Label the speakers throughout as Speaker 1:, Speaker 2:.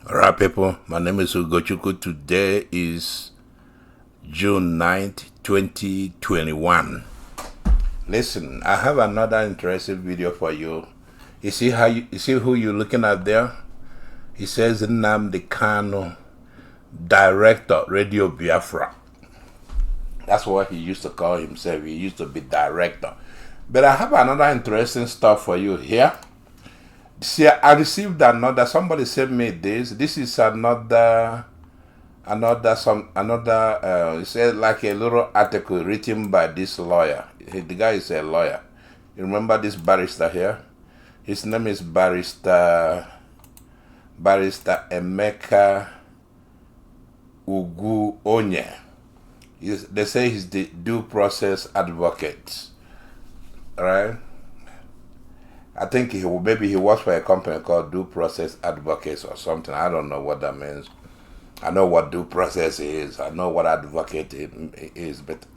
Speaker 1: Alright, people, my name is Ugochukwu. Today is June 9th, 2021. Listen, I have another interesting video for you. You see who you're looking at there? He says Nnamdi Kanu, Director, Radio Biafra. That's what he used to call himself. He used to be director. But I have another interesting stuff for you here. See, I received another. Somebody sent me this. This is another. It's like a little article written by this lawyer. The guy is a lawyer. You remember this barrister here? His name is Barrister Emeka Ugwuonye. They say he's the due process advocate, right? I think maybe he works for a company called Due Process Advocates or something. I don't know what that means. I know what due process is. I know what advocate is, but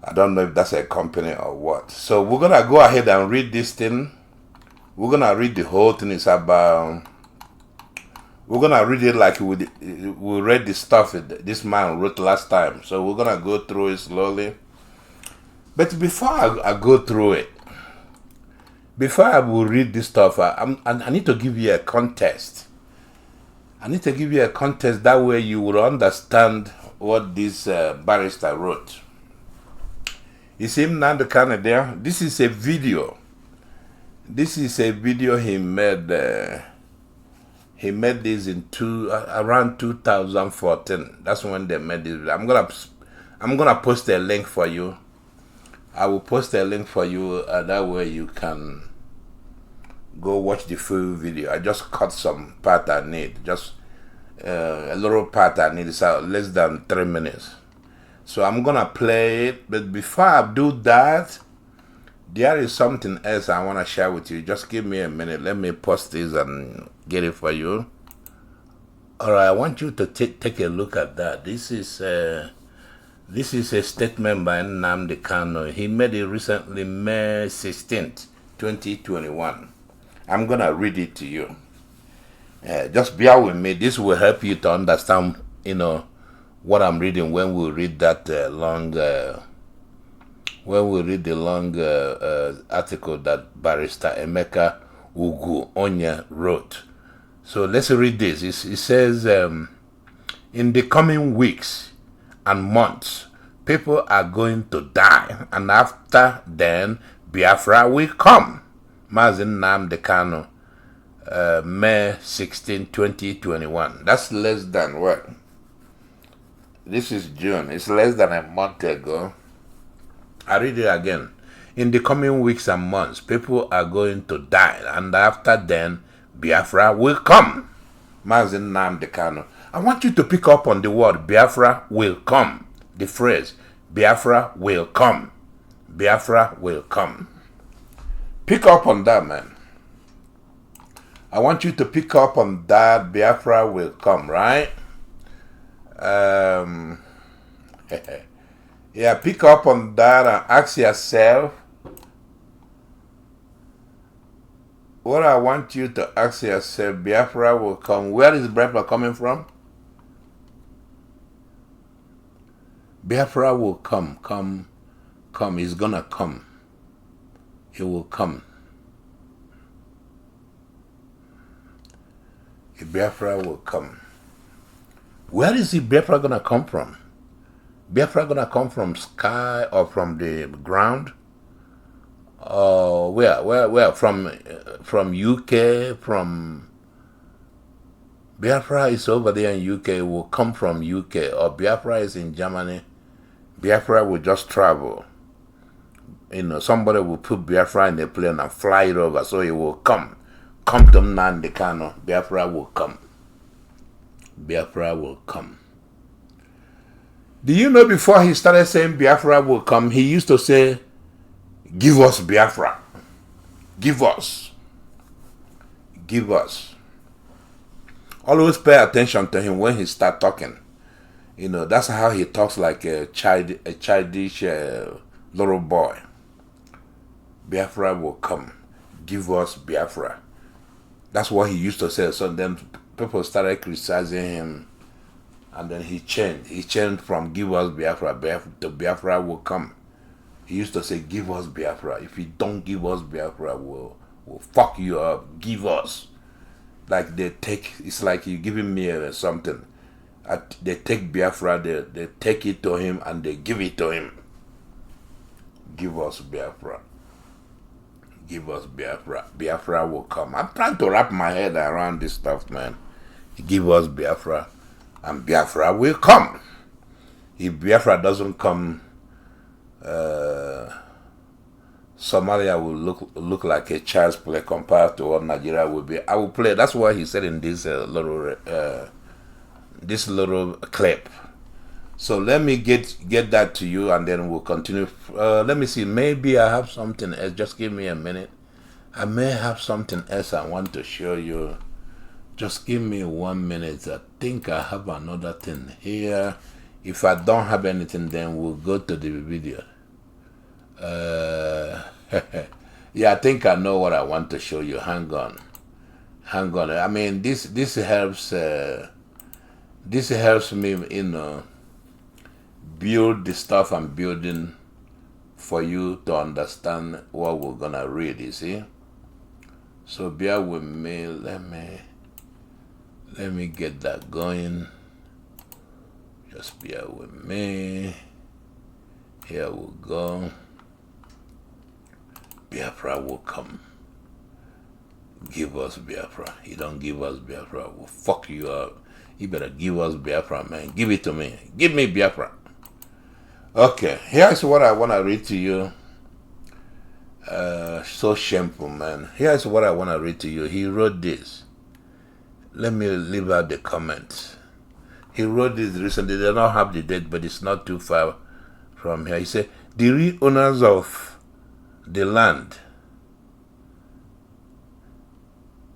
Speaker 1: I don't know if that's a company or what. So we're gonna go ahead and read this thing. We're gonna read the whole thing. It's about. We're gonna read it like we read the stuff this man wrote last time. So we're gonna go through it slowly. But before I go through it. Before I will read this stuff, I need to give you a context. I need to give you a context, that way you will understand what this barrister wrote. You see Nnamdi Kanu there? This is a video. This is a video he made. He made this in around 2014. That's when they made this video. I'm gonna post a link for you. I will post a link for you, that way you can go watch the full video. I just cut some part I need, just a little part I need. It's less than 3 minutes. So I'm gonna play it, but before I do that, there is something else I wanna share with you. Just give me a minute. Let me post this and get it for you. Alright, I want you to take a look at that. This is a statement by Nnamdi Kanu. He made it recently, May 16th, 2021. I'm going to read it to you. Just bear with me. This will help you to understand, what I'm reading when we read that long article that Barrister Emeka Ugwuonye wrote. So let's read this. It says, in the coming weeks and months, people are going to die, and after then, Biafra will come. Mazin Nnamdi Kanu, May 16, 2021. That's less than what? This is June. It's less than a month ago. I read it again. In the coming weeks and months, people are going to die, and after then, Biafra will come. Mazin Nnamdi Kanu. I want you to pick up on the word Biafra will come. The phrase Biafra will come. Biafra will come. Pick up on that, man. I want you to pick up on that. Biafra will come, right? Yeah, pick up on that and ask yourself. What I want you to ask yourself, Biafra will come. Where is Biafra coming from? Biafra will come. Come. He's gonna come. He will come. Biafra will come. Where is the Biafra gonna come from? Biafra gonna come from sky or from the ground? Where? From UK? From Biafra is over there in UK. Will come from UK, or Biafra is in Germany. Biafra will just travel. Somebody will put Biafra in a plane and fly it over, so it will come. Come to Nnamdi Kanu. Biafra will come. Biafra will come. Do you know before he started saying Biafra will come, he used to say, give us Biafra. Give us. Give us. Always pay attention to him when he starts talking. That's how he talks, like a childish little boy. Biafra will come. Give us Biafra. That's what he used to say. So then people started criticizing him, and then he changed. He changed from "Give us Biafra" to "Biafra will come." He used to say, "Give us Biafra. If you don't give us Biafra, we'll fuck you up. Give us." Like they take, it's like you giving me something. They take Biafra, they take it to him and they give it to him. Give us Biafra. Give us Biafra. Biafra will come. I'm trying to wrap my head around this stuff, man. Give us Biafra and Biafra will come. If Biafra doesn't come, Somalia will look like a child's play compared to what Nigeria will be. I will play. That's what he said in this little clip. So let me get that to you, and then we'll continue. Let me see. Maybe I have something else. Just give me a minute. I may have something else I want to show you. Just give me 1 minute. I think I have another thing here. If I don't have anything, then we'll go to the video. Yeah, I think I know what I want to show you. Hang on. I mean, this helps. This helps me, build the stuff I'm building for you to understand what we're gonna read. You see. So bear with me. Let me get that going. Just bear with me. Here we go. Biafra will come. Give us Biafra. You don't give us Biafra, we'll fuck you up. You better give us Biafra, man. Give it to me. Give me Biafra. Okay, here's what I want to read to you. So shameful, man. Here's what I want to read to you. He wrote this. Let me leave out the comments. He wrote this recently. They don't have the date, but it's not too far from here. He said, the real owners of the land,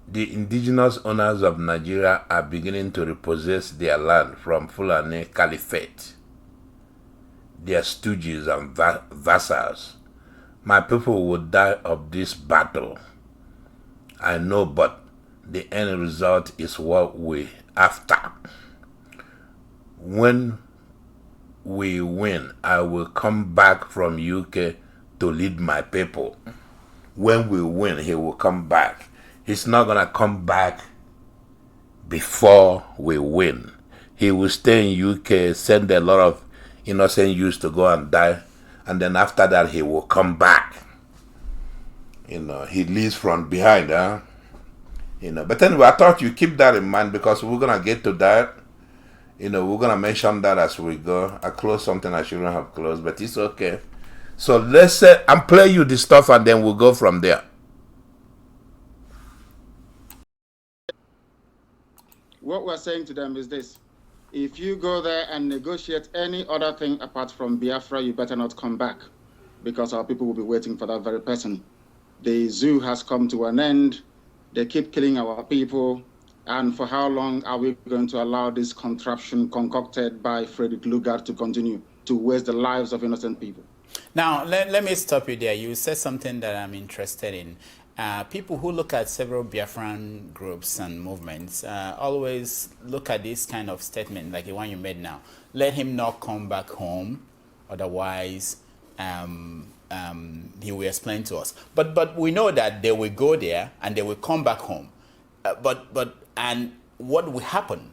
Speaker 1: the indigenous owners of Nigeria, are beginning to repossess their land from Fulani Caliphate, their stooges and vassals. My people will die of this battle. I know, but the end result is what we after. When we win, I will come back from UK to lead my people. When we win, he will come back. He's not gonna come back before we win. He will stay in UK, send a lot of innocent youths to go and die, and then after that he will come back. He leads from behind, huh? But anyway, I thought you keep that in mind, because we're gonna get to that. We're gonna mention that as we go. I closed something I shouldn't have closed, but it's okay. So let's say I'm play you the stuff, and then we'll go from there.
Speaker 2: What we're saying to them is this: if you go there and negotiate any other thing apart from Biafra, you better not come back, because our people will be waiting for that very person. The zoo has come to an end. They keep killing our people. And for how long are we going to allow this contraption concocted by Frederick Lugard to continue to waste the lives of innocent people?
Speaker 3: Now, let me stop you there. You said something that I'm interested in. People who look at several Biafran groups and movements always look at this kind of statement, like the one you made now. Let him not come back home, otherwise he will explain to us. But we know that they will go there and they will come back home. And what will happen?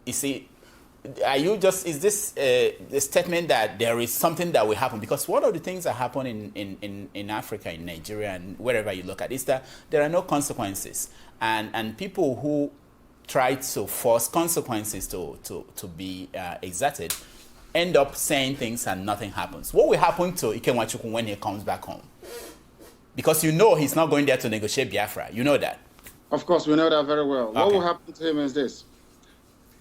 Speaker 3: You see, is this a statement that there is something that will happen? Because one of the things that happen in Africa, in Nigeria, and wherever you look at, is that there are no consequences. And people who try to force consequences to be exerted end up saying things and nothing happens. What will happen to Ikenwachukwu when he comes back home? Because he's not going there to negotiate Biafra. You know that.
Speaker 2: Of course, we know that very well. Okay. What will happen to him is this.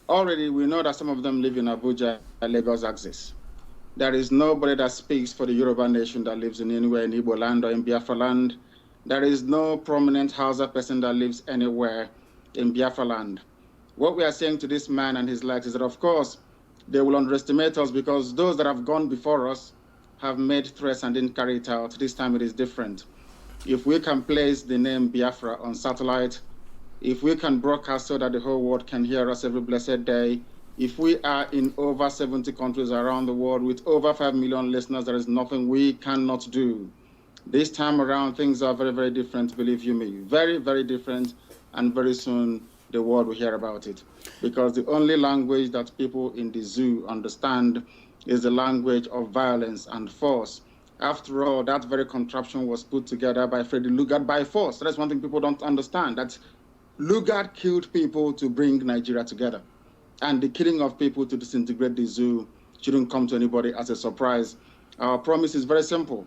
Speaker 2: Already, we know that some of them live in Abuja and Lagos axis. There is nobody that speaks for the Yoruba nation that lives in anywhere in Igbo land or in Biafra land. There is no prominent Hausa person that lives anywhere in Biafra land. What we are saying to this man and his likes is that, of course, they will underestimate us, because those that have gone before us have made threats and didn't carry it out. This time it is different. If we can place the name Biafra on satellite, if we can broadcast so that the whole world can hear us every blessed day, if we are in over 70 countries around the world with over 5 million listeners, there is nothing we cannot do. This time around, things are very, very different, believe you me. Very, very different, and very soon the world will hear about it. Because the only language that people in the zoo understand is the language of violence and force. After all, that very contraption was put together by Freddy Lugard by force. That's one thing people don't understand, that Lugard killed people to bring Nigeria together. And the killing of people to disintegrate the zoo shouldn't come to anybody as a surprise. Our promise is very simple.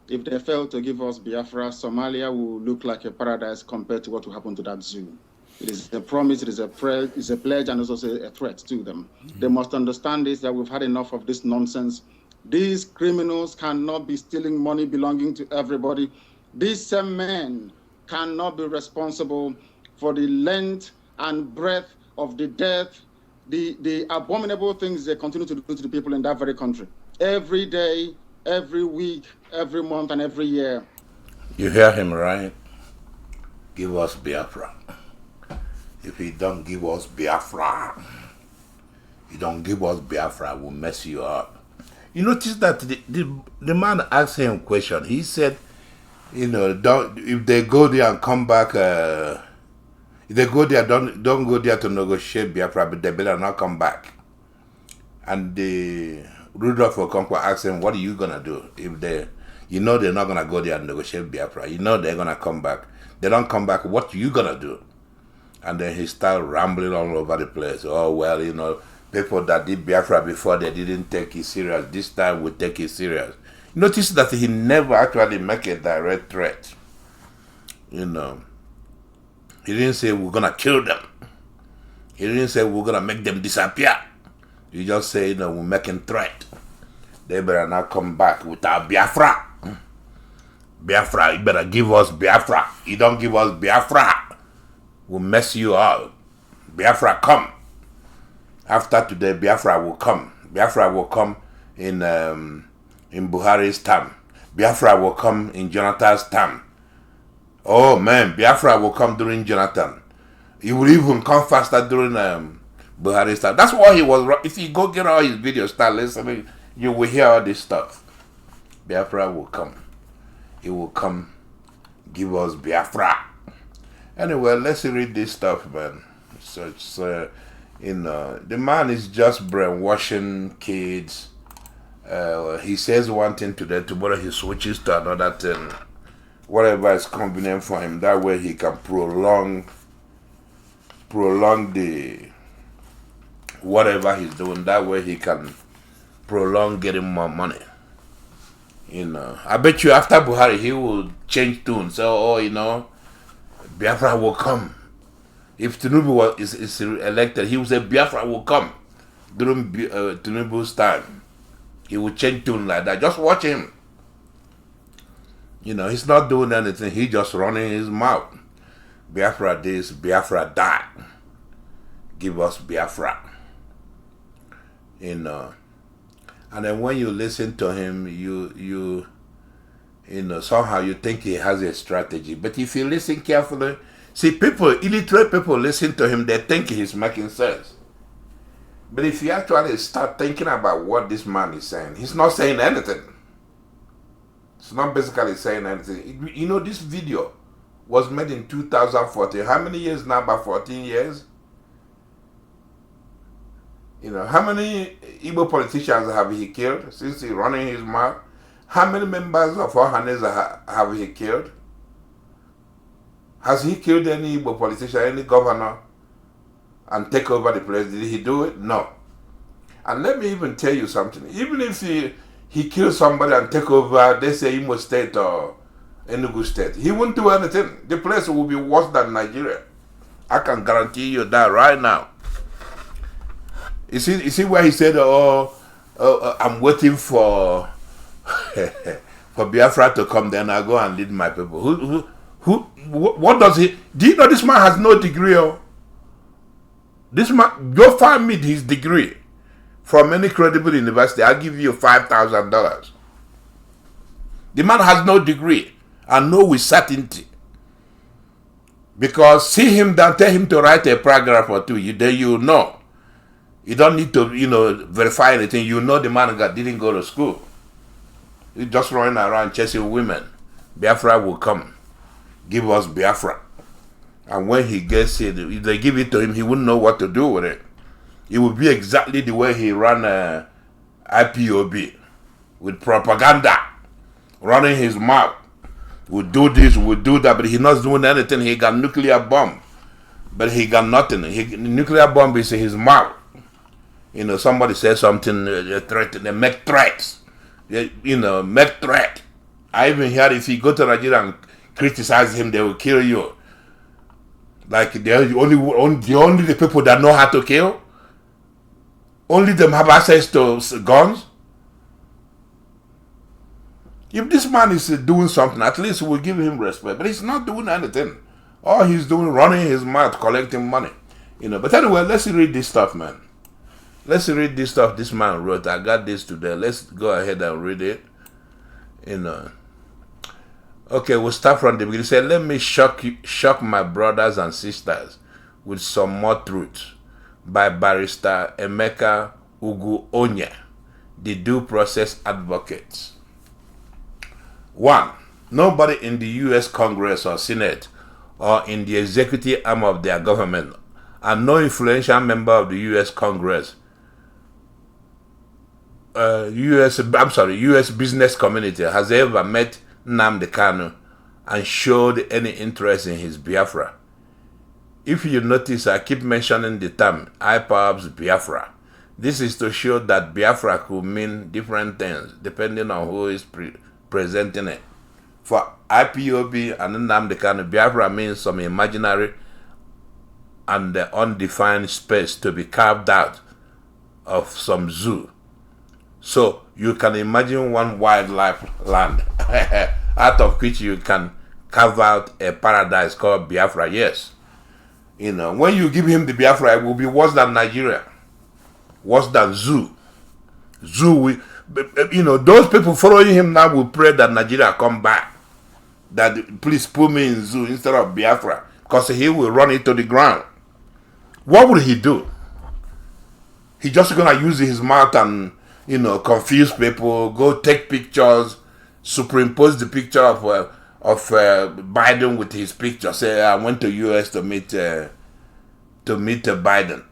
Speaker 2: If they fail to give us Biafra, Somalia will look like a paradise compared to what will happen to that zoo. It is a promise, it is a pledge, and it's also a threat to them. They must understand this, that we've had enough of this nonsense. These criminals cannot be stealing money belonging to everybody. These same men cannot be responsible for the length and breadth of the death, the abominable things they continue to do to the people in that very country. Every day, every week, every month, and every year.
Speaker 1: You hear him, right? Give us Biafra. If you don't give us Biafra, we'll mess you up. You notice that the man asked him a question. He said, if they go there and come back, if they go there, don't go there to negotiate Biafra, but they better not come back. And Rudolph Okonkwo asked him, what are you going to do if they're not going to go there and negotiate Biafra? They're going to come back. They don't come back, what are you going to do? And then he started rambling all over the place. Oh, well, people that did Biafra before, they didn't take it serious. This time we take it serious. Notice that he never actually make a direct threat. He didn't say we're going to kill them. He didn't say we're going to make them disappear. He just say, we're making threat. They better not come back without Biafra. Biafra, you better give us Biafra. You don't give us Biafra, we'll mess you up. Biafra come. After today, Biafra will come. Biafra will come in Buhari's term. Biafra will come in Jonathan's term. Oh man, Biafra will come during Jonathan. He will even come faster during Buhari's term. That's why he was. If you go get all his videos, start listening, you will hear all this stuff. Biafra will come. He will come, give us Biafra. Anyway, let's read this stuff, man. So it's, the man is just brainwashing kids. He says one thing today, tomorrow he switches to another thing. Whatever is convenient for him, that way he can prolong the whatever he's doing. That way he can prolong getting more money. I bet you after Buhari he will change tune. So, Biafra will come. If Tinubu is elected, he will say Biafra will come during Tinubu's time. He will change tune like that. Just watch him. He's not doing anything. He just running his mouth. Biafra this, Biafra that. Give us Biafra. And then when you listen to him, you somehow you think he has a strategy. But if you listen carefully, see, illiterate people listen to him, they think he's making sense. But if you actually start thinking about what this man is saying, he's not saying anything. It's not basically saying anything. This video was made in 2014. How many years now? About 14 years? How many Igbo politicians have he killed since he running his mouth? How many members of Ohanese have he killed? Has he killed any Igbo politician, any governor, and take over the place? Did he do it? No. And let me even tell you something. Even if he kills somebody and take over, they say Imo State or Enugu State, he won't do anything. The place will be worse than Nigeria. I can guarantee you that right now. You see where he said, I'm waiting for for Biafra to come, then I'll go and lead my people. What does he? Do you know this man has no degree? This man, go find me his degree from any credible university. I'll give you $5,000. The man has no degree and know with certainty. Because see him down, tell him to write a paragraph or two, then you know. You don't need to, verify anything. You know the man didn't go to school. He's just running around chasing women. Biafra will come. Give us Biafra. And when he gets it, if they give it to him, he wouldn't know what to do with it. It would be exactly the way he ran IPOB, with propaganda, running his mouth. We'll do this, we'll do that, but he's not doing anything. He got nuclear bomb, but he got nothing. Nuclear bomb is in his mouth. Somebody says something, they make threats. Make threat. I even hear if you go to Nigeria and criticize him, they will kill you. Like they're only the people that know how to kill. Only them have access to guns. If this man is doing something, at least we'll give him respect. But he's not doing anything. All he's doing, running his mouth, collecting money. But anyway, let's read this stuff, man. Let's read this stuff this man wrote. I got this today. Let's go ahead and read it. Okay, we'll start from the beginning. He said, let me shock my brothers and sisters with some more truth by Barrister Emeka Ugwuonye, the due process advocate. 1. Nobody in the U.S. Congress or Senate or in the executive arm of their government, and no influential member of the U.S. Congress, U.S. business community has ever met Nnamdi Kanu and showed any interest in his Biafra. If you notice, I keep mentioning the term IPOB's Biafra. This is to show that Biafra could mean different things depending on who is presenting it. For IPOB and Nnamdi Kanu, Biafra means some imaginary and undefined space to be carved out of some zoo. So you can imagine one wildlife land out of which you can carve out a paradise called Biafra. Yes. When you give him the Biafra, it will be worse than Nigeria. Worse than zoo. Those people following him now will pray that Nigeria come back. That please put me in zoo instead of Biafra. Because he will run it to the ground. What will he do? He's just going to use his mouth and confuse people, go take pictures, superimpose the picture of Biden with his picture. Say, I went to U.S. to meet Biden,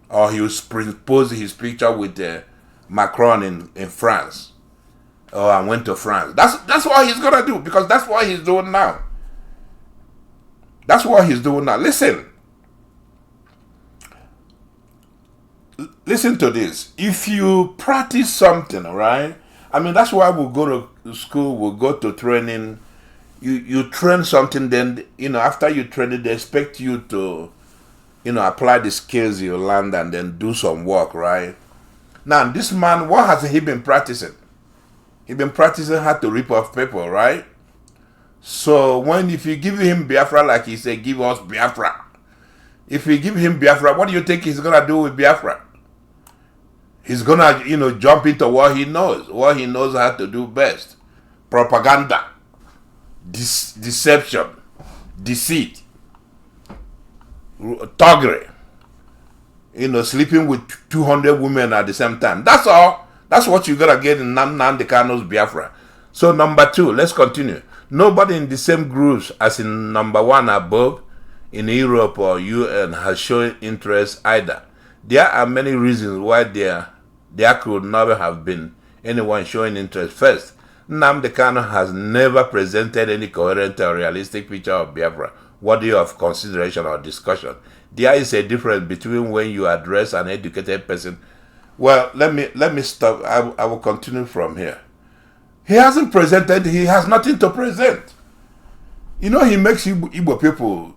Speaker 1: or he will superimpose his picture with Macron in France. Oh, I went to France. That's what he's gonna do, because that's what he's doing now. That's what he's doing now. Listen to this. If you practice something, right? I mean, that's why we'll go to school, we'll go to training. You train something, then, after you train it, they expect you to, apply the skills you learned and then do some work, right? Now, this man, what has he been practicing? He's been practicing how to rip off people, right? So, if you give him Biafra, like he said, give us Biafra. If you give him Biafra, what do you think he's going to do with Biafra? He's going to, jump into what he knows how to do best. Propaganda, deception, deceit, thuggery, sleeping with 200 women at the same time. That's all. That's what you're going to get in Nnamdi Kanu's Biafra. So, number 2, let's continue. Nobody in the same groups as in number 1 above, in Europe or UN, has shown interest either. There are many reasons why there could never have been anyone showing interest. First, Nnamdi Kanu has never presented any coherent or realistic picture of Biafra worthy of consideration or discussion. There is a difference between when you address an educated person. Well, let me stop. I will continue from here. He hasn't presented. He has nothing to present. He makes Igbo people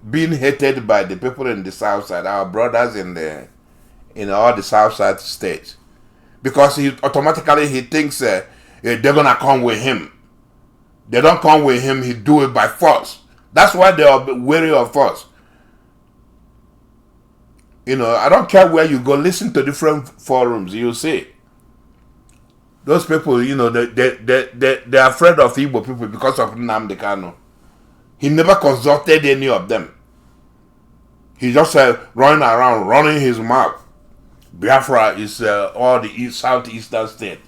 Speaker 1: being hated by the people in the south side, our brothers in all the south side states, because he thinks they're gonna come with him. They don't come with him. He do it by force. That's why they are wary of us. I don't care where you go. Listen to different forums. You'll see those people. They're afraid of Igbo people because of Nnamdi Kanu. He never consulted any of them. He just running around, running his mouth. Biafra is all the southeastern state.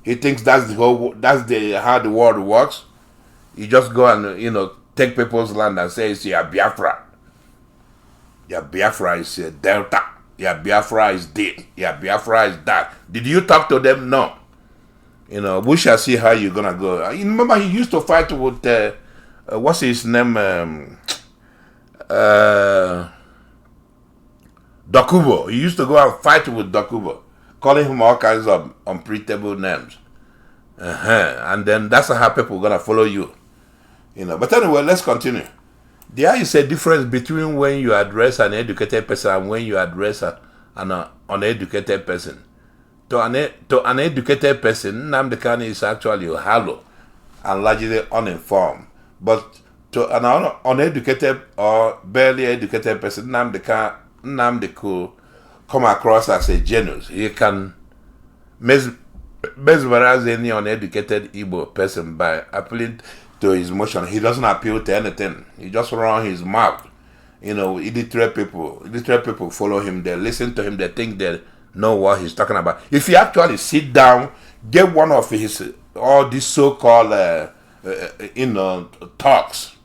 Speaker 1: He thinks that's how the world works. You just go and take people's land and say it's Biafra. Biafra is Delta. Biafra is this. Biafra is that. Did you talk to them? No. We shall see how you're gonna go. You remember he used to fight with what's his name? Dokubo. He used to go and fight with Dokubo, calling him all kinds of unprintable names. And then that's how people are gonna follow you. But anyway, let's continue. There is a difference between when you address an educated person and when you address an uneducated person. To an educated person, Nnamdi Kanu is actually hollow and largely uninformed. But to an uneducated or barely educated person, Nnamdi could come across as a genius. He can mesmerize any uneducated Igbo person by appealing to his emotion. He doesn't appeal to anything. He just runs his mouth. Illiterate people follow him. They listen to him. They think they know what he's talking about. If you actually sit down, get one of his all these so-called talks,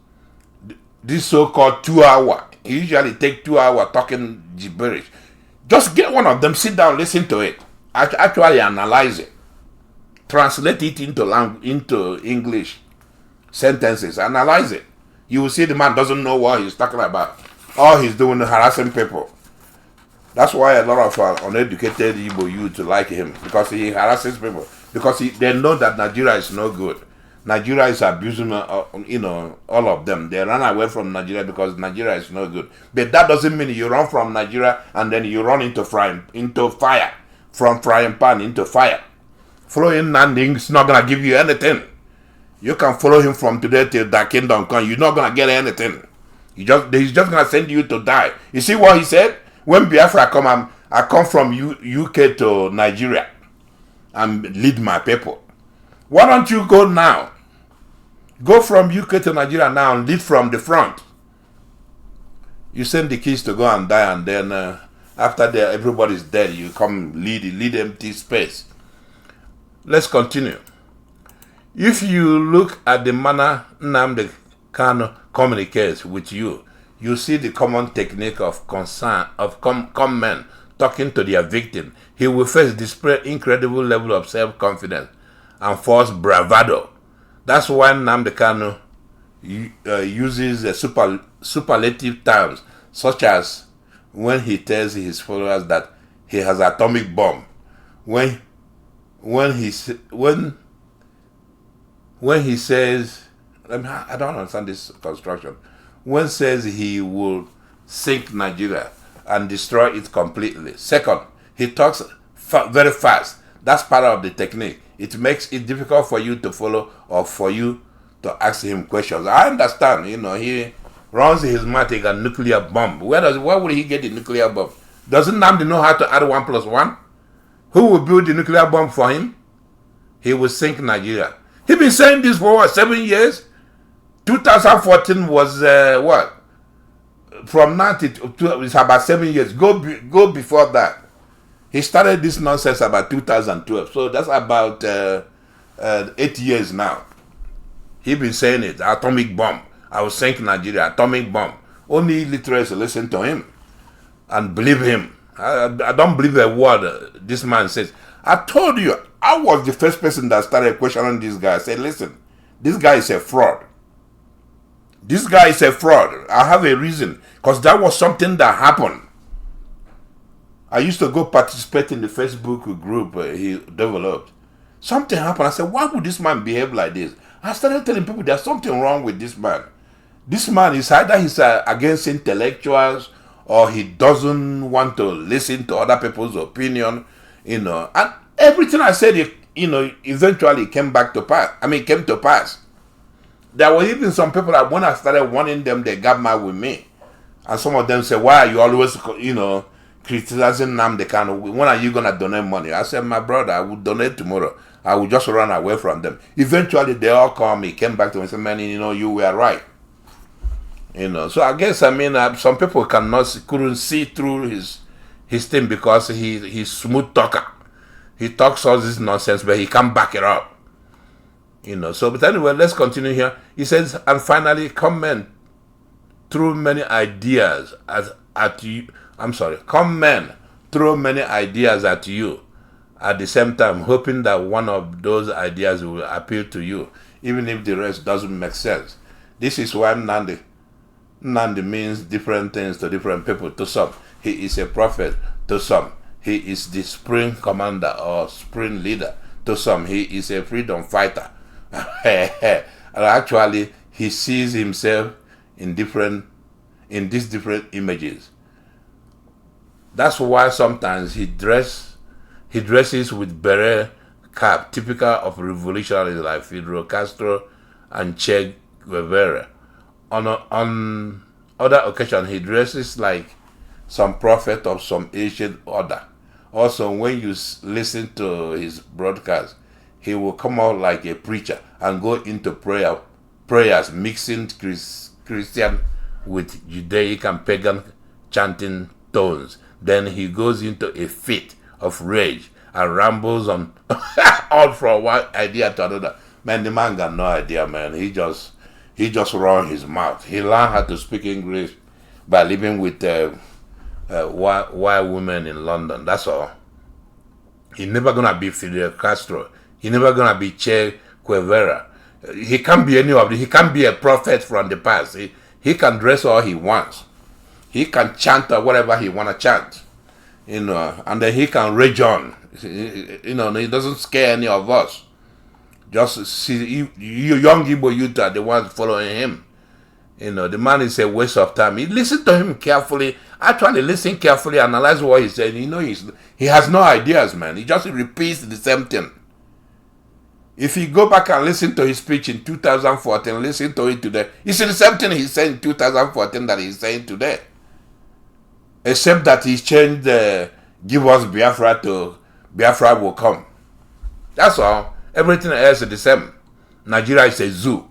Speaker 1: this so-called 2 hour. He usually take 2 hours talking gibberish. Just get one of them, sit down, listen to it. Actually analyze it. Translate it into English sentences. Analyze it. You will see the man doesn't know what he's talking about. All he's doing is harassing people. That's why a lot of uneducated Igbo youth like him, because he harasses people. Because they know that Nigeria is no good. Nigeria is abusing, all of them. They run away from Nigeria because Nigeria is no good. But that doesn't mean you run from Nigeria and then you run into fire. From frying pan into fire. Following Nnamdi is not going to give you anything. You can follow him from today till the kingdom come. You're not going to get anything. He's just going to send you to die. You see what he said? When Biafra come, I come from UK to Nigeria and lead my people. Why don't you go now? Go from UK to Nigeria now and lead from the front. You send the kids to go and die, and then after everybody's dead, you come lead empty space. Let's continue. If you look at the manner Nnamdi Kanu communicates with you, you see the common technique of concern of common men talking to their victim. He will first display incredible level of self-confidence and false bravado. That's why Nnamdi Kanu uses superlative terms, such as when he tells his followers that he has an atomic bomb. When he says, I don't understand this construction. When says he will sink Nigeria and destroy it completely. Second, he talks very fast. That's part of the technique. It makes it difficult for you to follow or for you to ask him questions. I understand, he runs his mouth like a nuclear bomb. Where would he get the nuclear bomb? Doesn't Nnamdi know how to add 1 + 1? Who will build the nuclear bomb for him? He will sink Nigeria. He's been saying this for 7 years? 2014 was what? From now to it's about 7 years. Go before that. He started this nonsense about 2012. So that's about 8 years now. He's been saying it. Atomic bomb. I will sink Nigeria. Atomic bomb. Only illiterates listen to him and believe him. I don't believe a word this man says. I told you, I was the first person that started questioning this guy. I said, listen, this guy is a fraud. This guy is a fraud. I have a reason. Because that was something that happened. I used to go participate in the Facebook group he developed. Something happened. I said, why would this man behave like this? I started telling people there's something wrong with this man. This man is either he's against intellectuals or he doesn't want to listen to other people's opinion, And everything I said, eventually came to pass. There were even some people that when I started warning them, they got mad with me. And some of them said, why are you always, criticizing Nnamdi Kanu? When are you going to donate money? I said, my brother, I will donate tomorrow. I will just run away from them. Eventually, they all called me, came back to me and said, man, you were right. You know, so I guess, I mean, some people couldn't see through his thing because he's smooth talker. He talks all this nonsense, but he can't back it up. You know, so, but anyway, let's continue here. He says, and finally, comment through many ideas at you. I'm sorry, comment throw many ideas at you at the same time, hoping that one of those ideas will appeal to you, even if the rest doesn't make sense. This is why Nnamdi means different things to different people. To some, he is a prophet. To some, he is the spring commander or spring leader. To some, he is a freedom fighter. And actually, he sees himself in these different images. That's why sometimes he dresses with beret cap, typical of revolutionaries like Fidel Castro and Che Guevara. On other occasions, he dresses like some prophet of some ancient order. Also, when you listen to his broadcast, he will come out like a preacher and go into prayers, mixing Christian with Judaic and pagan chanting tones. Then he goes into a fit of rage and rambles on all from one idea to another. Man, the man got no idea, man. He just run his mouth. He learned how to speak English by living with white women in London. That's all. He never gonna be Fidel Castro. He never gonna be Che Guevara. He can't be any of them. He can't be a prophet from the past. He can dress all he wants. He can chant or whatever he wanna chant, you know, and then he can rage on. You know, he doesn't scare any of us. Just see, you young Igbo youth are the ones following him. You know, the man is a waste of time. You listen to him carefully. Actually, listen carefully, analyze what he's saying. You know, he has no ideas, man. He just repeats the same thing. If you go back and listen to his speech in 2014, listen to it today, it's the same thing he said in 2014 that he's saying today. Except that he's changed give us Biafra to Biafra will come. That's all. Everything else is the same. Nigeria is a zoo.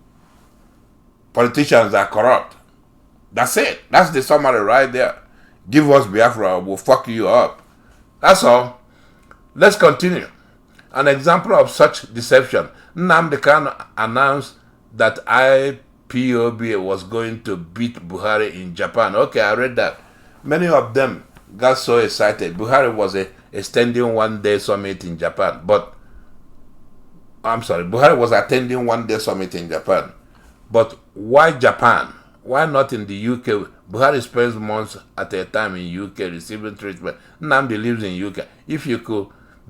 Speaker 1: Politicians are corrupt. That's it. That's the summary right there. Give us Biafra, we'll fuck you up. That's all. Let's continue. An example of such deception. Nnamdi Kanu announced that IPOB was going to beat Buhari in Japan. Okay, I read that. Many of them got so excited. Buhari was extending one-day summit in Japan. Buhari was attending one-day summit in Japan. But why Japan? Why not in the UK? Buhari spends months at a time in UK receiving treatment. Nnamdi lives in UK. If you could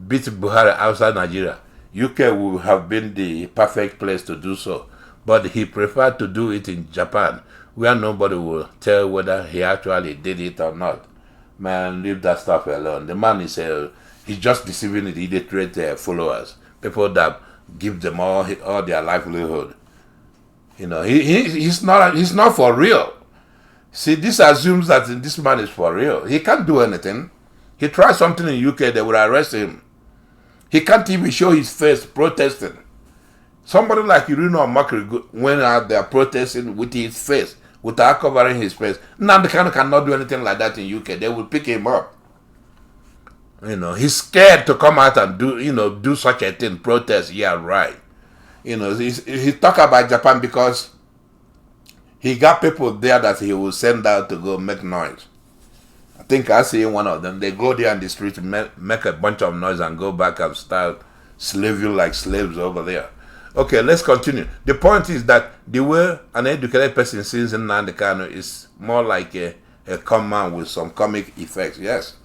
Speaker 1: beat Buhari outside Nigeria, UK would have been the perfect place to do so. But he preferred to do it in Japan, where nobody will tell whether he actually did it or not. Man, leave that stuff alone. The man is he's just deceiving the illiterate followers, people that give them all their livelihood. You know, he's not for real. See, this assumes that this man is for real. He can't do anything. He tried something in UK, they would arrest him. He can't even show his face protesting. Somebody like Irino Makri went out there protesting with his face, without covering his face. Nnamdi Kanu cannot do anything like that in UK. They will pick him up. You know, he's scared to come out and do such a thing, protest. Yeah, right. You know, he talk about Japan because he got people there that he will send out to go make noise. I think I see one of them. They go there on the street, make a bunch of noise and go back and start slaving like slaves over there. Okay, let's continue. The point is that the way an educated person sees Nnamdi Kanu is more like a con man with some comic effects. Yes,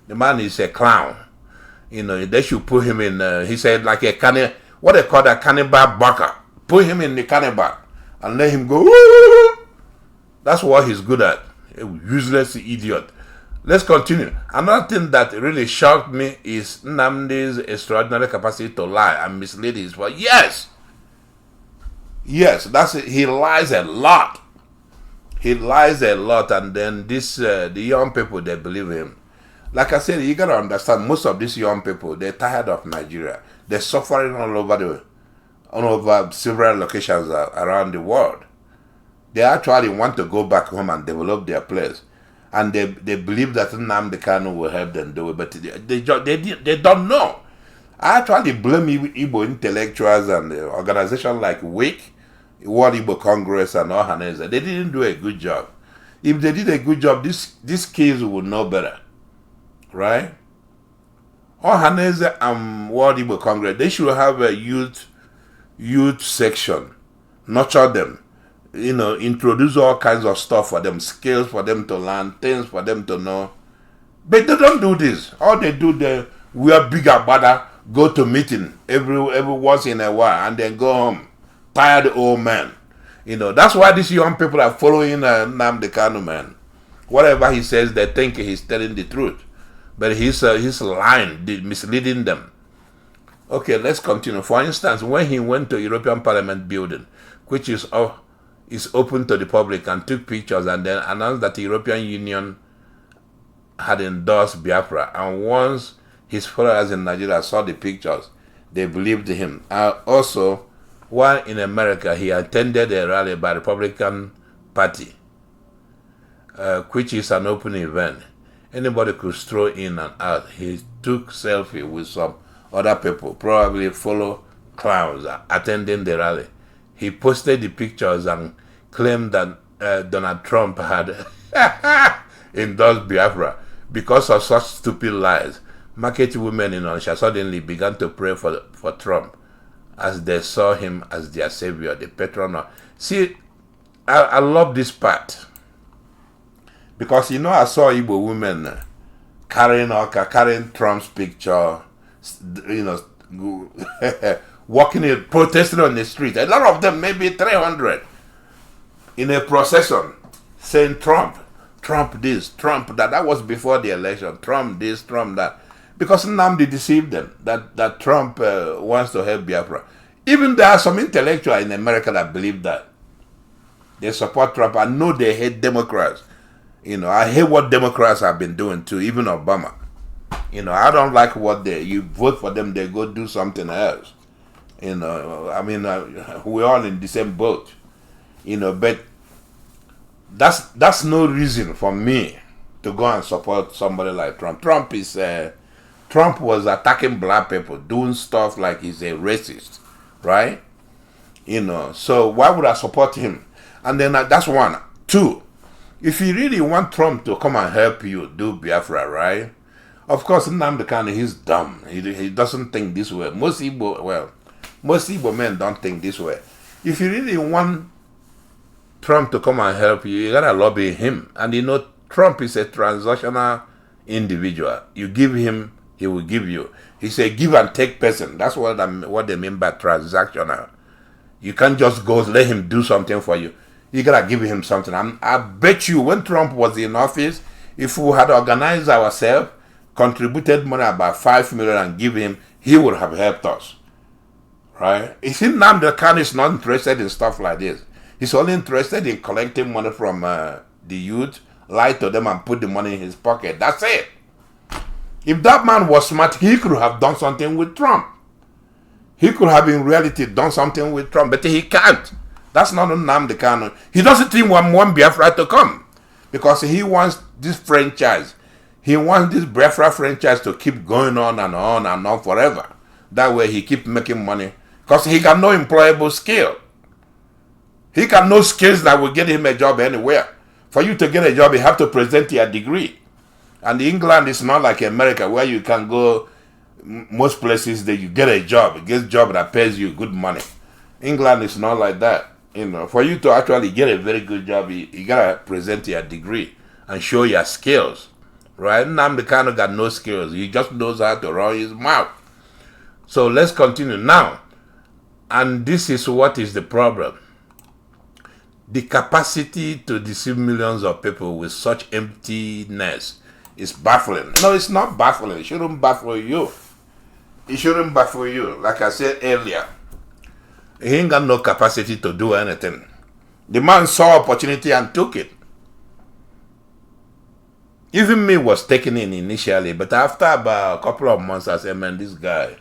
Speaker 1: the man is a clown. You know, they should put him in, he said, like a cannibal, what they call a cannibal baka. Put him in the cannibal and let him go. Woo! That's what he's good at. A useless idiot. Let's continue. Another thing that really shocked me is Nnamdi's extraordinary capacity to lie and mislead his voice. Yes, that's it. He lies a lot. He lies a lot, and then the young people, they believe him. Like I said, you gotta understand, most of these young people, they're tired of Nigeria. They're suffering all over several locations around the world. They actually want to go back home and develop their place. And they believe that Nnamdi Kanu will help them do it, but they don't know. I actually blame Igbo intellectuals and organizations like WIC, World Igbo Congress, and Ohaneze. They didn't do a good job. If they did a good job, these kids would know better, right? Ohaneze and World Igbo Congress, they should have a youth section, nurture them, introduce all kinds of stuff for them, skills for them to learn, things for them to know. But they don't do this. All they do, they wear big agbada, go to meeting every once in a while, and then go home. Tired old man. That's why these young people are following Nnamdi Kanu, man. Whatever he says, they think he's telling the truth. But he's lying, misleading them. Okay, let's continue. For instance, when he went to European Parliament building, which is open to the public, and took pictures and then announced that the European Union had endorsed Biafra, and once his followers in Nigeria saw the pictures, they believed him. Also, while in America, he attended a rally by the Republican Party, which is an open event. Anybody could stroll in and out. He took selfie with some other people, probably fellow clowns attending the rally. He posted the pictures and claimed that Donald Trump had endorsed Biafra. Because of such stupid lies, market women in Onitsha suddenly began to pray for Trump as they saw him as their savior, the patron of... See, I love this part. Because, I saw Igbo women carrying Trump's picture, walking protesting on the street. A lot of them, maybe 300, in a procession, saying Trump this, Trump that. That was before the election. Trump this, Trump that. Because Nnamdi deceived them that Trump wants to help Biafra. Even there are some intellectuals in America that believe that. They support Trump. I know they hate Democrats. I hate what Democrats have been doing too, even Obama. I don't like what you vote for them, they go do something else. We're all in the same boat. But that's no reason for me to go and support somebody like Trump. Trump was attacking black people, doing stuff like he's a racist, right? So why would I support him? And then that's one. Two, if you really want Trump to come and help you do Biafra, right? Of course, Nnamdi Kanu, he's dumb. He doesn't think this way. Most Igbo men don't think this way. If you really want Trump to come and help you, you gotta lobby him. And Trump is a transactional individual. You give him, he will give you. He's a give and take person. That's what they mean by transactional. You can't just go let him do something for you. You gotta give him something. I bet you when Trump was in office, if we had organized ourselves, contributed money about 5 million and give him, he would have helped us. Right? You see, Nnamdi Kanu is not interested in stuff like this. He's only interested in collecting money from the youth, lie to them and put the money in his pocket. That's it. If that man was smart, he could have done something with Trump. He could have in reality done something with Trump, but he can't. That's not Nnamdi Kanu. He doesn't even want Biafra to come because he wants this franchise. He wants this Biafra franchise to keep going on and on and on forever. That way he keep making money because he got no employable skill. He got no skills that will get him a job anywhere. For you to get a job, you have to present your degree. And England is not like America where you can go most places that you get a job. You get a job that pays you good money. England is not like that. For you to actually get a very good job, you gotta present your degree and show your skills. Right? Nnamdi Kanu got no skills. He just knows how to run his mouth. So let's continue now. And this is what is the problem. The capacity to deceive millions of people with such emptiness is baffling. No, it's not baffling. It shouldn't baffle you. It shouldn't baffle you. Like I said earlier, he ain't got no capacity to do anything. The man saw opportunity and took it. Even me was taken in initially, but after about a couple of months, I said, man, this guy.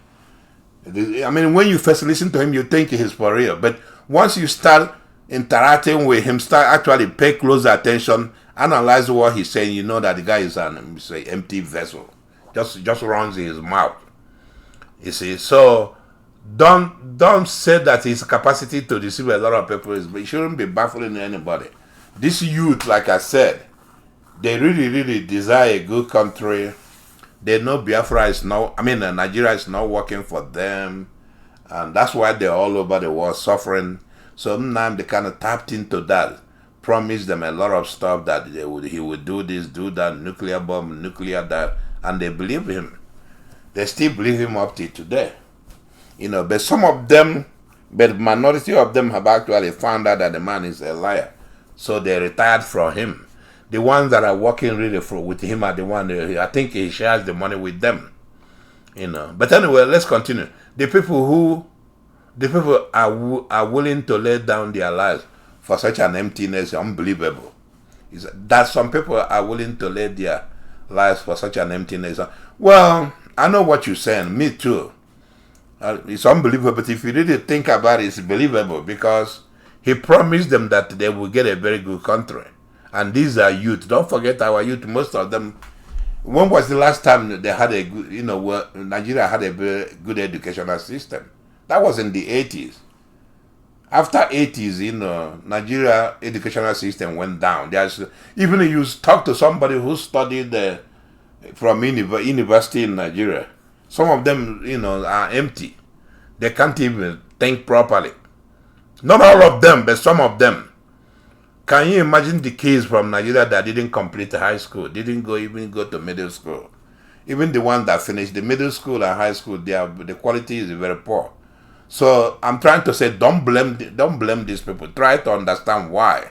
Speaker 1: When you first listen to him, you think he's for real. But once you start interacting with him, start actually pay close attention, analyze what he's saying, you know that the guy is an empty vessel. Just runs his mouth. You see, so don't say that his capacity to deceive a lot of people is, but it shouldn't be baffling anybody. This youth, like I said, they really desire a good country. They know Biafra is not, Nigeria is not working for them. And that's why they're all over the world suffering. So Nnamdi kind of tapped into that, promised them a lot of stuff that he would do this, do that, nuclear bomb, nuclear that, and they believe him. They still believe him up to today. But some of them, but minority of them have actually found out that the man is a liar. So they retired from him. The ones that are working really with him are the one, I think he shares the money with them. But anyway, let's continue. The people are willing to lay down their lives for such an emptiness, unbelievable. That some people are willing to lay their lives for such an emptiness. Well, I know what you're saying. Me too. It's unbelievable, but if you really think about it, it's believable because he promised them that they will get a very good country. And these are youth. Don't forget our youth, most of them. When was the last time they had a good, Nigeria had a very good educational system? That was in the 80s. After 80s, Nigeria educational system went down. Even if you talk to somebody who studied from university in Nigeria, some of them, are empty. They can't even think properly. Not all of them, but some of them. Can you imagine the kids from Nigeria that didn't complete high school, didn't even go to middle school? Even the ones that finished the middle school and high school, the quality is very poor. So I'm trying to say, don't blame these people. Try to understand why.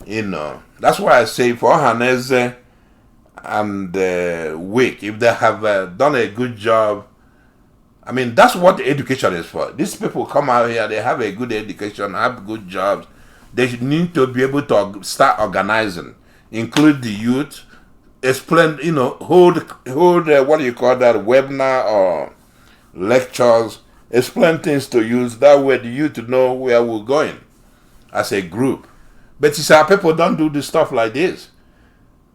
Speaker 1: That's why I say for Haneze and Wick, if they have done a good job, that's what education is for. These people come out here, they have a good education, have good jobs. They need to be able to start organizing, include the youth, explain, hold what do you call that, webinar or lectures, explain things to use. That way the youth know where we're going as a group. But it's our people don't do this stuff like this.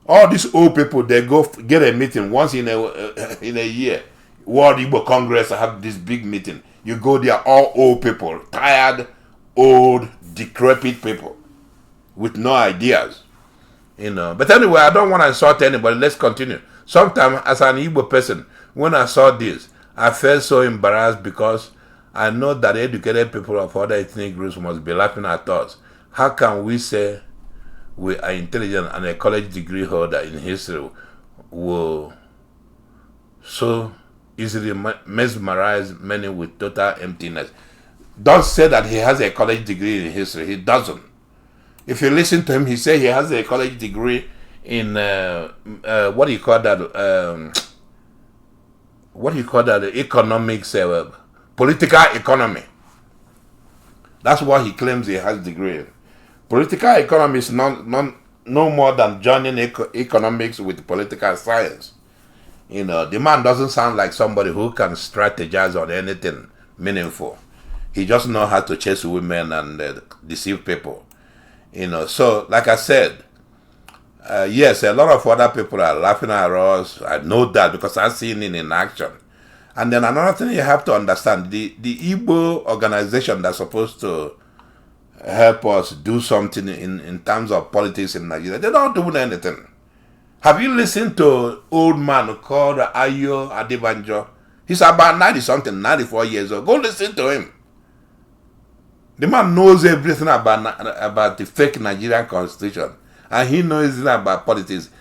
Speaker 1: All these old people, they go get a meeting once in a year. World Igbo Congress have this big meeting. You go there, all old people, tired, old, decrepit people with no ideas. But anyway, I don't want to insult anybody. Let's continue. Sometimes, as an Igbo person, when I saw this, I felt so embarrassed because I know that educated people of other ethnic groups must be laughing at us. How can we say we are intelligent and a college degree holder in history will so easily mesmerize many with total emptiness? Don't say that he has a college degree in history. He doesn't. If you listen to him, he says he has a college degree in what do you call that? Economics, political economy. That's what he claims he has a degree in. Political economy is no more than joining economics with political science. The man doesn't sound like somebody who can strategize on anything meaningful. He just knows how to chase women and deceive people. So like I said, yes, a lot of other people are laughing at us. I know that because I've seen it in action. And then another thing you have to understand, the Igbo organization that's supposed to help us do something in terms of politics in Nigeria, they don't do anything. Have you listened to an old man called Ayo Adebanjo? He's about 90-something, 94 years old. Go listen to him. The man knows everything about the fake Nigerian constitution. And he knows everything about politics.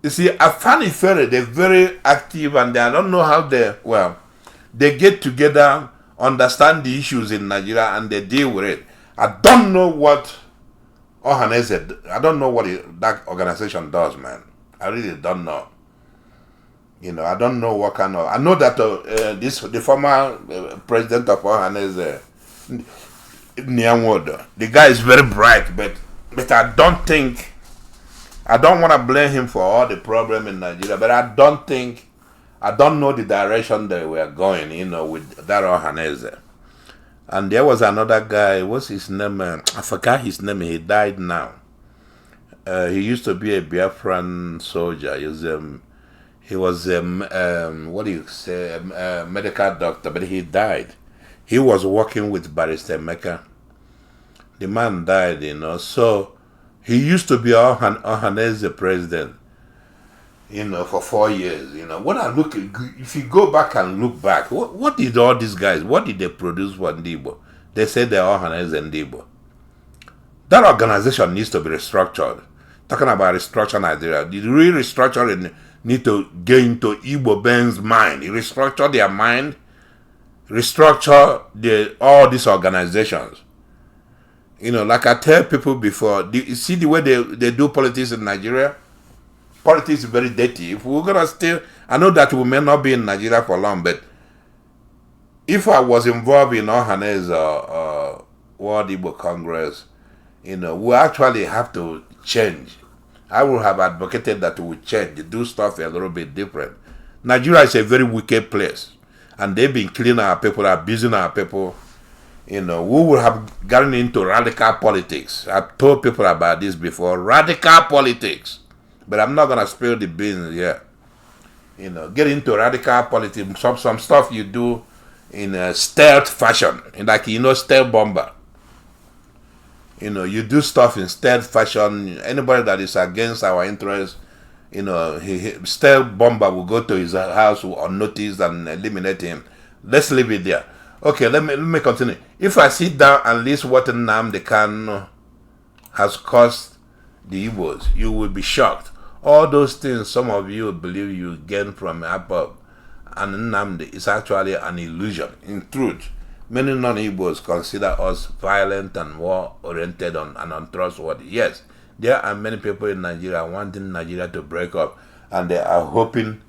Speaker 1: You see, Afani Ferry, they're very active and I don't know how they get together, understand the issues in Nigeria and they deal with it. I don't know what Ohaneze, I don't know what that organization does, man. I really don't know. I don't know what kind of... I know that the former president of Ohaneze, Nyanwodo, the guy is very bright, but I don't want to blame him for all the problem in Nigeria, but I don't know the direction that we are going, with that Ohaneze. And there was another guy, what's his name? I forgot his name, he died now. He used to be a Biafran soldier. He was what do you say, a medical doctor, but he died. He was working with Barrister Emeka. The man died, you know. So he used to be Ohaneze president, you know, for 4 years. You know, when I look, if you go back and look back, what did all these guys, what did they produce for Igbo? They said they're Ohaneze and Igbo. That organization needs to be restructured. Talking about restructure Nigeria, the real restructuring need to get into Igbo Ben's mind. Restructure their mind, restructure all these organizations. You know, like I tell people before, you see the way they do politics in Nigeria? Politics is very dirty. If we're gonna still, I know that we may not be in Nigeria for long, but if I was involved in Ohaneze World Igbo Congress, you know, we actually have to change. I would have advocated that we change, do stuff a little bit different. Nigeria is a very wicked place, and they've been killing our people, abusing our people. You know, we would have gotten into radical politics. I've told people about this before, radical politics. But I'm not going to spill the beans here. You know, get into radical politics, some stuff you do in a stealth fashion, like, you know, stealth bomber. You know, you do stuff in stealth fashion. Anybody that is against our interests, you know, stealth bomber will go to his house unnoticed and eliminate him. Let's leave it there. Okay, let me continue. If I sit down and list what Nnamdi Kanu has caused the Igbos, you will be shocked. All those things some of you believe you gain from IPOB and Nnamdi is actually an illusion. In truth, many non-Igbos consider us violent and war-oriented and untrustworthy. Yes, there are many people in Nigeria wanting Nigeria to break up, and they are hoping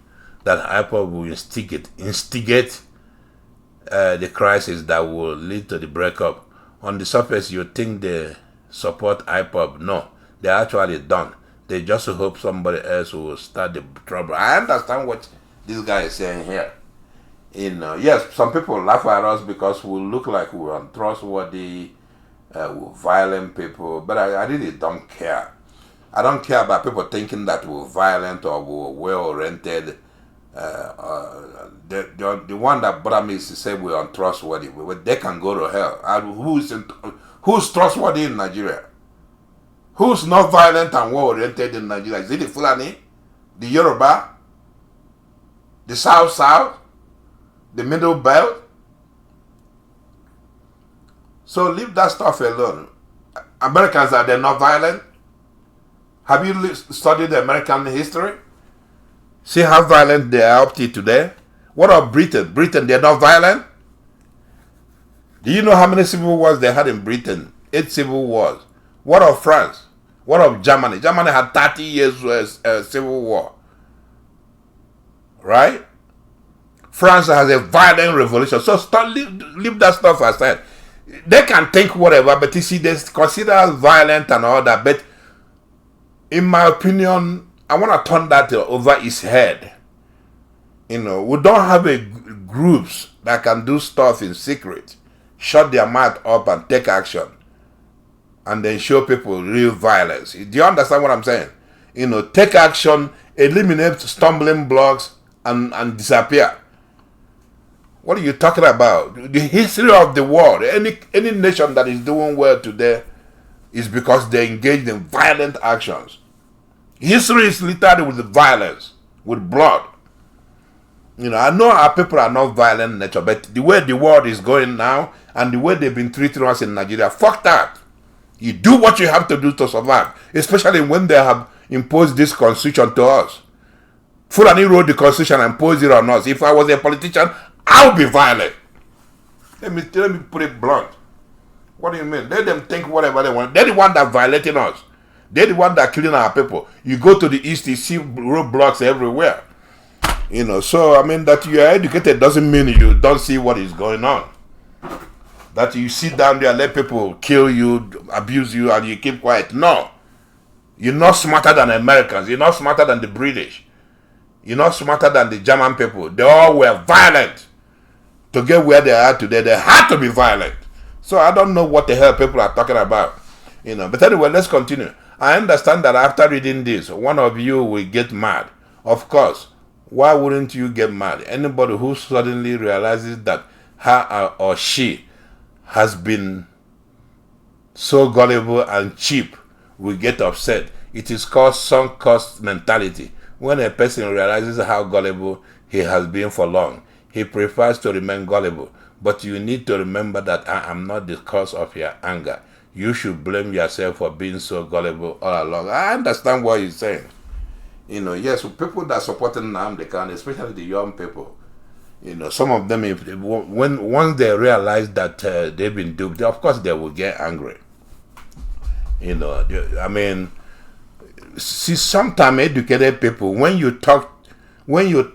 Speaker 1: that IPOB will instigate the crisis that will lead to the breakup. On the surface, you think they support IPOB. No, they actually don't. They just hope somebody else will start the trouble. I understand what this guy is saying here. You know, yes, some people laugh at us because we look like we're untrustworthy, we're violent people, but I really don't care. I don't care about people thinking that we're violent or we're well-oriented. The one that bothered me is to say we're untrustworthy. They can go to hell. Who's trustworthy in Nigeria? Who's not violent and war-oriented in Nigeria? Is it the Fulani? The Yoruba? The South? The Middle Belt? So leave that stuff alone. Americans, are they not violent? Have you studied the American history? See how violent they are up to today? What of Britain? Britain, they're not violent? Do you know how many civil wars they had in Britain? 8 civil wars. What of France? What of Germany? Germany had 30 years civil war. Right? France has a violent revolution. So leave that stuff aside. They can think whatever, but you see, they consider us violent and all that. But in my opinion, I want to turn that over his head. You know, we don't have groups that can do stuff in secret, shut their mouth up and take action, and then show people real violence. Do you understand what I'm saying? You know, take action, eliminate stumbling blocks, and disappear. What are you talking about? The history of the world, any nation that is doing well today is because they engaged in violent actions. History is littered with violence, with blood. You know, I know our people are not violent in nature, but the way the world is going now and the way they've been treating us in Nigeria, fuck that. You do what you have to do to survive, especially when they have imposed this constitution to us. Fulani wrote the constitution and imposed it on us. If I was a politician, I would be violent. Let me put it blunt. What do you mean? Let them think whatever they want. They're the one that violating us. They're the one that killing our people. You go to the east, you see roadblocks everywhere. You know, so I mean that you are educated doesn't mean you don't see what is going on. That you sit down there and let people kill you, abuse you, and you keep quiet. No. You're not smarter than Americans. You're not smarter than the British. You're not smarter than the German people. They all were violent. To get where they are today, they had to be violent. So I don't know what the hell people are talking about. But anyway, let's continue. I understand that after reading this, one of you will get mad. Of course. Why wouldn't you get mad? Anybody who suddenly realizes that her or she has been so gullible and cheap will get upset. It is called sunk cost mentality. When a person realizes how gullible he has been for long, he prefers to remain gullible. But you need to remember that I am not the cause of your anger. You should blame yourself for being so gullible all along. I understand what you're saying. Yes, people that supporting Nnamdi Kanu, especially the young people, some of them, once they realize that they've been duped, of course they will get angry. I mean, see, sometimes educated people, when you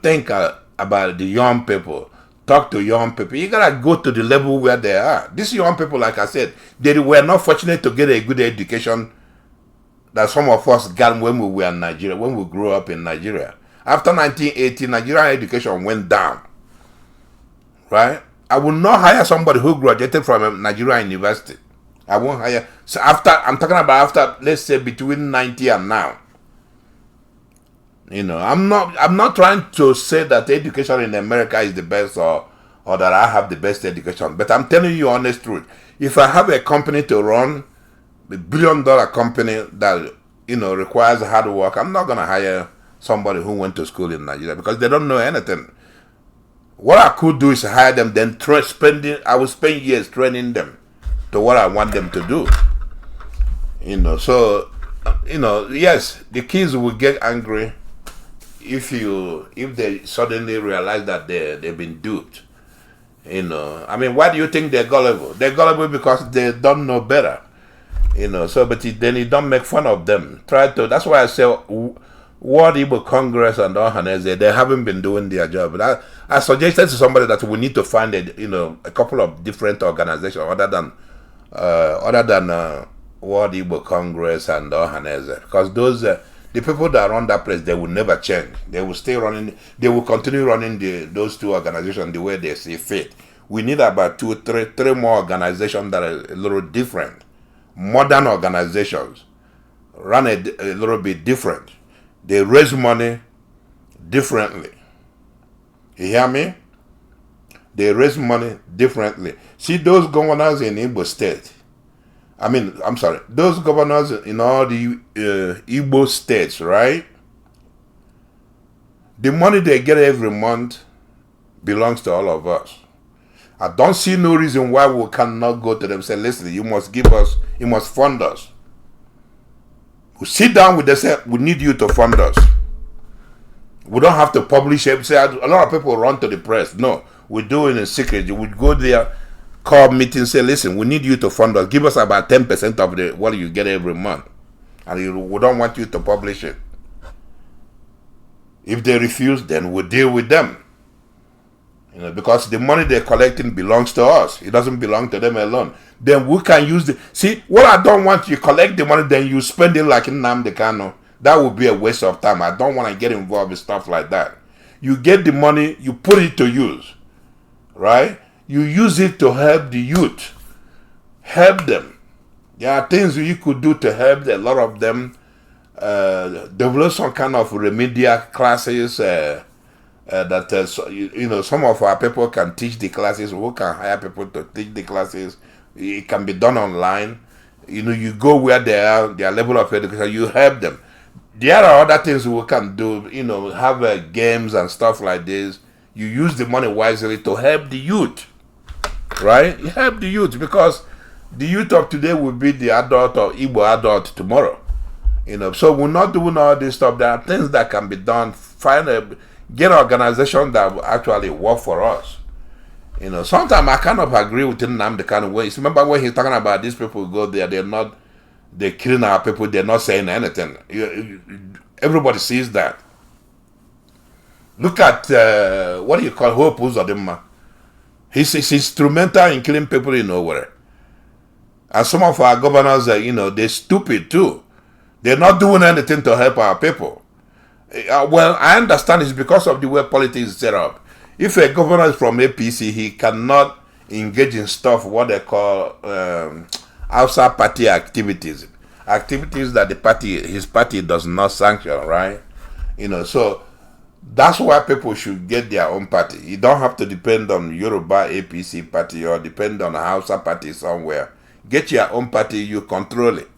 Speaker 1: think about the young people, talk to young people, you gotta go to the level where they are. These young people, like I said, they were not fortunate to get a good education that some of us got when we were in Nigeria, when we grew up in Nigeria. After 1980, Nigerian education went down. Right? I will not hire somebody who graduated from a Nigerian university. I won't hire. So I'm talking about after, let's say, between 90 and now. I'm not trying to say that education in America is the best or that I have the best education. But I'm telling you honest truth. If I have a company to run, a $1 billion company that, requires hard work, I'm not going to hire somebody who went to school in Nigeria because they don't know anything. What I could do is hire them, then I will spend years training them to what I want them to do. So, yes, the kids will get angry if they suddenly realize that they've been duped. I mean, why do you think they're gullible? They're gullible because they don't know better. Then you don't make fun of them. That's why I say World Igbo Congress and Ohaneze, they haven't been doing their job. But I suggested to somebody that we need to find a couple of different organizations other than World Igbo Congress and Ohaneze, because those the people that run that place, they will never change. They will stay running. They will continue running those two organizations the way they see fit. We need about three more organizations that are a little different. Modern organizations run a little bit different. They raise money differently. You hear me? They raise money differently. See, those governors in Igbo state, those governors in all the Igbo states, right? The money they get every month belongs to all of us. I don't see no reason why we cannot go to them and say, listen, you must fund us. We sit down with them and say, we need you to fund us. We don't have to publish it. Say, a lot of people run to the press. No, we do it in secret. We go there, call meetings, say, listen, we need you to fund us. Give us about 10% of what you get every month. And we don't want you to publish it. If they refuse, then we'll deal with them. Because the money they're collecting belongs to us. It doesn't belong to them alone. Then we can use see, what I don't want, you collect the money, then you spend it like in Nnamdi Kanu. That would be a waste of time. I don't want to get involved with stuff like that. You get the money, you put it to use. Right? You use it to help the youth. Help them. There are things you could do to help a lot of them. Develop some kind of remedial classes that some of our people can teach the classes. We can hire people to teach the classes. It can be done online. You go where they are, their level of education, you help them. There are other things we can do, have games and stuff like this. You use the money wisely to help the youth, right? You help the youth because the youth of today will be the adult or Igbo adult tomorrow. So we're not doing all this stuff. There are things that can be done. Get an organization that will actually work for us. Sometimes I kind of agree with Nnamdi Kanu. Remember when he's talking about these people go there, they're killing our people, they're not saying anything. Everybody sees that. Look at, what do you call Hope Uzodimma? He's instrumental in killing people in nowhere. And some of our governors, they're stupid too. They're not doing anything to help our people. Well, I understand it's because of the way politics is set up. If a governor is from APC, he cannot engage in stuff what they call outside party activities, activities that his party does not sanction, right? So that's why people should get their own party. You don't have to depend on Yoruba APC party or depend on a Hausa party somewhere. Get your own party, you control it.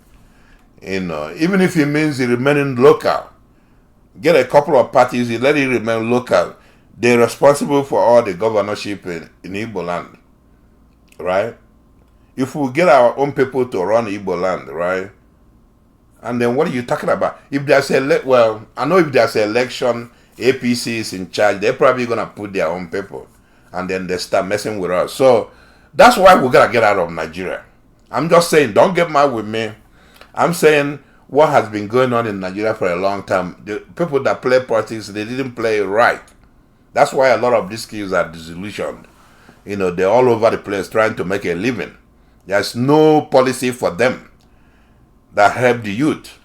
Speaker 1: Even if it means remaining local. Get a couple of parties, you let it remain local. They're responsible for all the governorship in Igbo land, right? If we get our own people to run Igbo land, right? And then what are you talking about? If there's I know if there's an election, APC is in charge, they're probably gonna put their own people, and then they start messing with us. So that's why we gotta get out of Nigeria. I'm just saying, don't get mad with me. I'm saying what has been going on in Nigeria for a long time. The people that play politics, they didn't play it right. That's why a lot of these kids are disillusioned. They're all over the place trying to make a living. There's no policy for them that help the youth.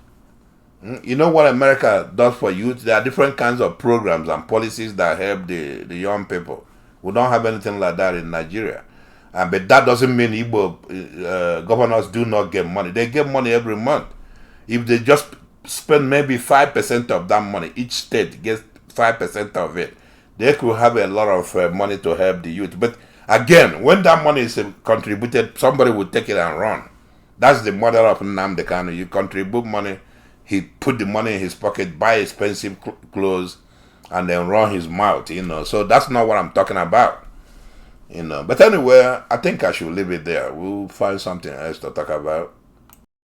Speaker 1: You know what America does for youth? There are different kinds of programs and policies that help the young people. We don't have anything like that in Nigeria. But that doesn't mean Igbo governors do not get money. They get money every month. If they just spend maybe 5% of that money, each state gets 5% of it, they could have a lot of money to help the youth. But again, when that money is contributed, somebody will take it and run. That's the model of Nnamdi Kanu. You contribute money, he put the money in his pocket, buy expensive clothes, and then run his mouth, So that's not what I'm talking about, But anyway, I think I should leave it there. We'll find something else to talk about.